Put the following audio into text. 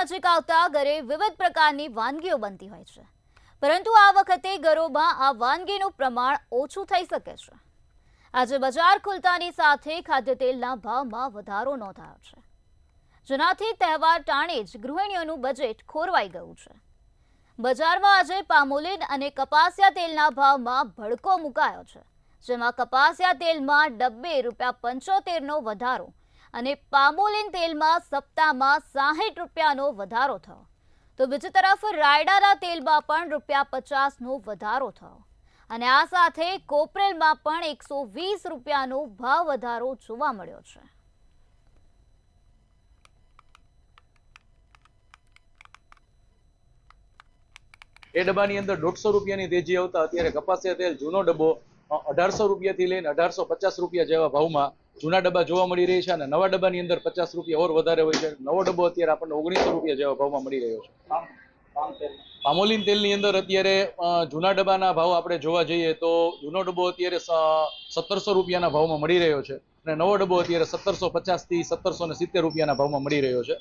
નજીક આવતા ઘરે વિવિધ પ્રકારની વાનગીઓ બનતી હોય છે, પરંતુ આ વખતે ઘરોમાં આ વાનગીનું પ્રમાણ ઓછું થઈ શકે છે। આજે બજાર ખુલતાની સાથે ખાદ્ય તેલના ભાવમાં વધારો નોંધાયો છે, જેનાથી તહેવાર ટાણે જ ગૃહિણીઓનું બજેટ ખોરવાઈ ગયું છે। બજારમાં આજે પામોલીન અને કપાસિયા તેલના ભાવમાં ભડકો મુકાયો છે, જેમાં કપાસિયા તેલમાં ડબ્બે ₹75નો વધારો અને પામોલીન તેલમાં સપ્તાહમાં ₹60નો વધારો થયો, તો બીજી તરફ રાયડાના તેલમાં પણ ₹50નો વધારો થયો અને આ સાથે કોપરેલમાં પણ ₹120નો ભાવ વધારો જોવા મળ્યો છે। એ ડબ્બાની અંદર ₹150ની તેજી આવતા અત્યારે કપાસિયા તેલ જૂનો ડબ્બો ₹1800 લઈને ₹1850 જેવા ભાવમાં જૂના ડબ્બા જોવા મળી રહી છે અને નવા ડબ્બાની અંદર ₹50 ઓર વધારે હોય છે। નવો ડબ્બો અત્યારે આપણને ₹1900 જેવા ભાવમાં મળી રહ્યો છે। પામોલીન તેલની અંદર અત્યારે જૂના ડબ્બાના ભાવ આપણે જોવા જઈએ તો જૂનો ડબ્બો અત્યારે ₹1700ના ભાવમાં મળી રહ્યો છે અને નવો ડબ્બો અત્યારે ₹1750થી ₹1770ના ભાવમાં મળી રહ્યો છે।